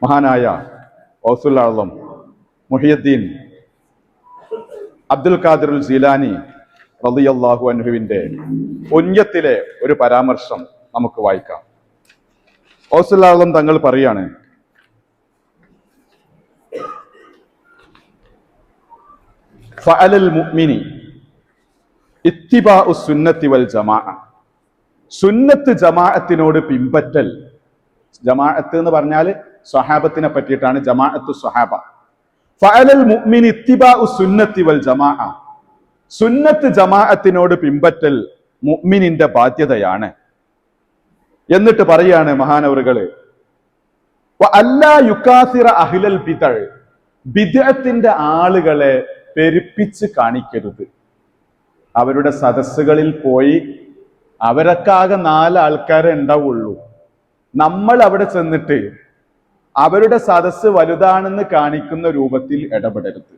മഹാനായ ഗൗസുൽ ആളം മുഹിയുദ്ദീൻ അബ്ദുൽ ഖാദിറുൽ ജീലാനി റളിയല്ലാഹു അൻഹുവിന്റെ പുണ്യത്തിലെ ഒരു പരാമർശം നമുക്ക് വായിക്കാം. ഗൗസുൽ ആളം തങ്ങൾ പറയാണ്, ഫഅലൽ മുഅ്മിനി ഇത്തിബാഉ സുന്നത്തി വൽ ജമാഅ, സുന്നത്ത് ജമാഅത്തിനോട് പിൻപറ്റൽ. ജമാഅത്ത് എന്ന് പറഞ്ഞാൽ സ്വഹാബത്തിനെ പറ്റിയിട്ടാണ്, ജമാഅത്തു സ്വഹാബ. ഫഅലൽ മുഅ്മിനി ഇത്തിബാഉ സുന്നത്തി വൽ ജമാഅ, സുന്നത്ത് ജമാഅത്തിനോട് പിൻപറ്റൽ മുഅ്മിനിന്റെ ബാധ്യതയാണ്. എന്നിട്ട് പറയാണ് മഹാനവറുകള്, വഅല്ലാ യുകാസിറ അഹ്ലൽ ബിദ്അ, ബിദ്അത്തിന്റെ ആളുകളെ പെരുപ്പിച്ച് കാണിക്കരുത്. അവരുടെ സദസ്സുകളിൽ പോയി അവരൊക്കെ ആകെ 4 ആൾക്കാരെ ഉണ്ടാവുള്ളൂ. നമ്മൾ അവിടെ ചെന്നിട്ട് അവരുടെ സദസ്സ് വലുതാണെന്ന് കാണിക്കുന്ന രൂപത്തിൽ ഇടപെടരുത്.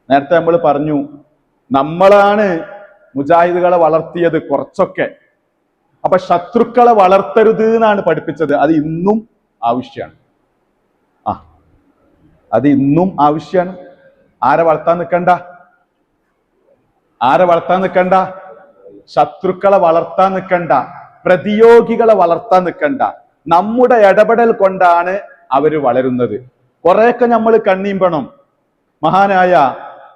നേരത്തെ നമ്മൾ പറഞ്ഞു, നമ്മളാണ് മുജാഹിദുകളെ വളർത്തിയത് കുറച്ചൊക്കെ. അപ്പൊ ശത്രുക്കളെ വളർത്തരുത് എന്നാണ് പഠിപ്പിച്ചത്. അത് ഇന്നും ആവശ്യമാണ്. അത് ഇന്നും ആവശ്യമാണ്. ആരെ വളർത്താൻ നിൽക്കണ്ട, ആരെ വളർത്താൻ നിൽക്കണ്ട, ശത്രുക്കളെ വളർത്താൻ നിൽക്കണ്ട, പ്രതിയോഗികളെ വളർത്താൻ നിൽക്കണ്ട. നമ്മുടെ ഇടപെടൽ കൊണ്ടാണ് അവര് വളരുന്നത്. കുറെയൊക്കെ നമ്മൾ കണ്ണീമ്പണം. മഹാനായ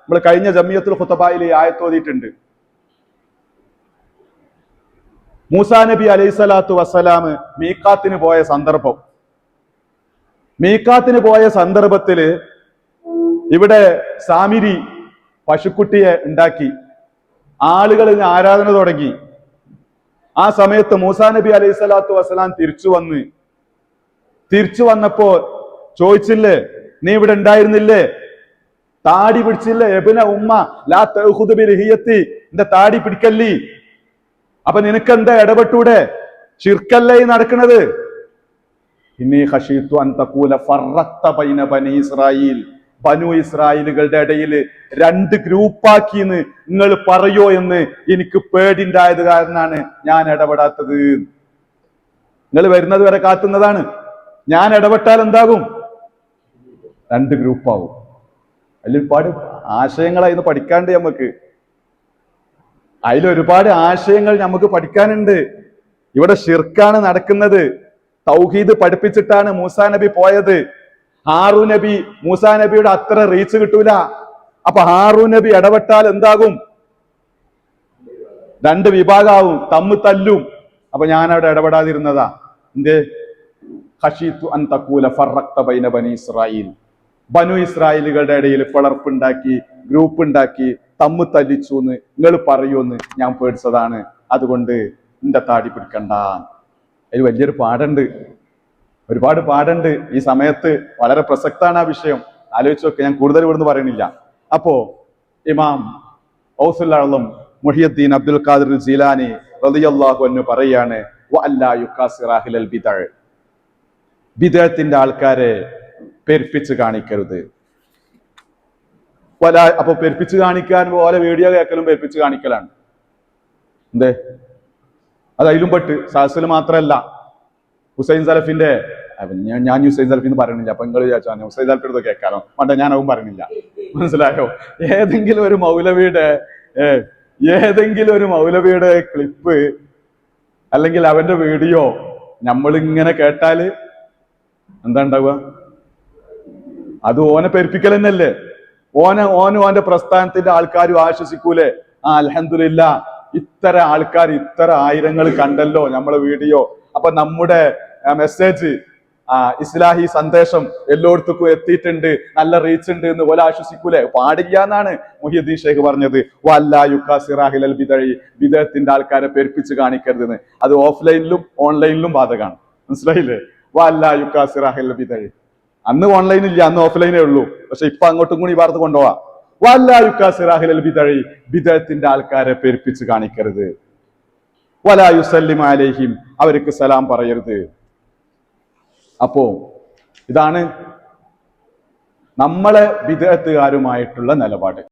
നമ്മൾ കഴിഞ്ഞ ജമിയത്തുൽ ഖുതബയിൽ ആയത്തോതിയിട്ടുണ്ട്. മൂസാ നബി അലൈഹി സ്വലാത്തു വസ്സലാം മീഖാത്തിന് പോയ സന്ദർഭം. മീഖാത്തിന് പോയ സന്ദർഭത്തില് ഇവിടെ സാമിരി പശുക്കുട്ടിയെ ഉണ്ടാക്കി, ആളുകൾ ആരാധന തുടങ്ങി. ആ സമയത്ത് മൂസാ നബി അലൈഹി സ്വലാത്തു വസ്സലാം തിരിച്ചു വന്നപ്പോ ചോദിച്ചില്ലേ, നീ ഇവിടെ ഉണ്ടായിരുന്നില്ലേ? താടി പിടിച്ചില്ലേ? എബിന ഉമ്മ ലാ തഖുദു ബിൽഹിയത്തി, എന്റെ താടി പിടിക്കല്ലി. അപ്പൊ നിനക്കെന്താ ഇടപെട്ടൂടെ? ശിർക്കല്ലേ നടക്കുന്നത്? ഇന്നീ ഖശീതു അൻ തഖൂല ഫറഖത ബൈന ബനി ഇസ്രായീൽ, ബനു ഇസ്രായേലുകളുടെ ഇടയിൽ 2 ഗ്രൂപ്പാക്കിന്ന് നിങ്ങൾ പറയോ എന്ന് എനിക്ക് പേടിണ്ടായത് കാരണമാണ് ഞാൻ ഇടപെടാത്തത്. നിങ്ങൾ വരുന്നത് വരെ കാത്തുന്നതാണ്. ഞാൻ ഇടപെട്ടാൽ എന്താകും? 2 ഗ്രൂപ്പാവും. അതിലൊരുപാട് ആശയങ്ങളായിരുന്നു പഠിക്കാണ്ട് നമുക്ക്. അതിലൊരുപാട് ആശയങ്ങൾ നമുക്ക് പഠിക്കാനുണ്ട്. ഇവിടെ ഷിർക്കാണ് നടക്കുന്നത്. തൗഹീദ് പഠിപ്പിച്ചിട്ടാണ് മൂസാ നബി പോയത്. ഹാറൂൻ നബി മൂസാ നബിയുടെ അത്ര റീച്ച് കിട്ടൂല. അപ്പൊ ഹാറൂൻ നബി ഇടപെട്ടാൽ എന്താകും? 2 വിഭാഗമാവും, തല്ലും. അപ്പൊ ഞാൻ അവിടെ ഇടപെടാതിരുന്നതാ. എന്തേ? ഖശീതു അൻ തഖൂല ഫറഖത ബൈന ബനി ഇസ്രായീൽ, ബനു ഇസ്രായേലുകളുടെ ഇടയിൽ പിളർപ്പുണ്ടാക്കി, ഗ്രൂപ്പ് ഉണ്ടാക്കി, തല്ലിച്ചു എന്ന് നിങ്ങൾ പറയൂന്ന് ഞാൻ പേടിച്ചതാണ്. അതുകൊണ്ട് എന്റെ താടി പിടിക്കണ്ട. അതിൽ വലിയൊരു പാടുണ്ട്, ഒരുപാട് പാടുണ്ട്. ഈ സമയത്ത് വളരെ പ്രസക്താണ് ആ വിഷയം. ആലോചിച്ച് നോക്ക്. ഞാൻ കൂടുതൽ ഇവിടുന്ന് പറയണില്ല. അപ്പോ ഇമാം ഗൗസുൽ ആളം മുഹിയുദ്ദീൻ അബ്ദുൽ ഖാദിർ ജീലാനി റളിയല്ലാഹു അൻഹു പറയാണ്, വഅല്ലാ യുകാസിറ അഹ്ലൽ ബിദ്അ, ബിദ്അത്തിന്റെ ആൾക്കാരെ പെരുപ്പിച്ച് കാണിക്കരുത്. അപ്പൊ പെരുപ്പിച്ച് കാണിക്കാൻ പോലെ വീഡിയോ കേൾക്കലും പെരുപ്പിച്ച് കാണിക്കലാണ്. എന്തേ? അത് അതിലും പെട്ട്. സദസ്സിൽ മാത്രമല്ല, ഹുസൈൻ സലഫിന്റെ, ഞാൻ ഹുസൈൻ സലഫി എന്ന് പറയണില്ല. അപ്പൊ നിങ്ങൾ വിചാരിച്ചാൽ ഹുസൈൻ സലഫിയുടെ കേൾക്കാനോ വേണ്ട, ഞാൻ അതും പറയണില്ല. മനസ്സിലായോ? ഏതെങ്കിലും ഒരു മൗലവിയുടെ ക്ലിപ്പ് അല്ലെങ്കിൽ അവന്റെ വീഡിയോ നമ്മളിങ്ങനെ കേട്ടാല് എന്താ ഉണ്ടാവുക? അത് ഓനെ പെരുപ്പിക്കൽ തന്നെയല്ലേ. ഓന്റെ പ്രസ്ഥാനത്തിന്റെ ആൾക്കാരും ആശ്വസിക്കൂലേ? അൽഹംദുലില്ലാ, ഇത്ര ആൾക്കാർ, ഇത്ര ആയിരങ്ങൾ കണ്ടല്ലോ നമ്മളെ വീഡിയോ. അപ്പൊ നമ്മുടെ മെസ്സേജ്, ഇസ്ലാഹി സന്ദേശം എല്ലായിടത്തേക്കും എത്തിയിട്ടുണ്ട്, നല്ല റീച്ച് ഉണ്ട് എന്ന് പോലെ ആശ്വസിക്കൂലേ? പാടില്ല എന്നാണ് മുഹിയുദ്ദീൻ ഷെയ്ഖ് പറഞ്ഞത്. വഅല്ലാ യുകാസിറ അഹ്ലൽ ബിദ്അ, ബിദ്അത്തിന്റെ ആൾക്കാരെ പെരുപ്പിച്ച് കാണിക്കരുതെന്ന്. അത് ഓഫ്ലൈനിലും ഓൺലൈനിലും ബാധകമാണ്. മനസ്സിലായില്ലേ? വഅല്ലാ യുകാസിറ അഹ്ലൽ ബിദ്അ. അന്ന് ഓൺലൈൻ ഇല്ല, അന്ന് ഓഫ്ലൈനേ ഉള്ളൂ. പക്ഷെ ഇപ്പൊ അങ്ങോട്ടും കൂടി വാർത്ത കൊണ്ടുപോവാ. വഅല്ലാ യുകാസിറ അഹ്ലൽ ബിദ്അ, ബിദ്അത്തിന്റെ ആൾക്കാരെ പെരുപ്പിച്ച് കാണിക്കരുത്. വലാ യുസല്ലിമ അലൈഹിം, അവർക്ക് സലാം പറയരുത്. അപ്പോ ഇതാണ് നമ്മളെ ബിദ്അത്തുകാരുമായിട്ടുള്ള നിലപാട്.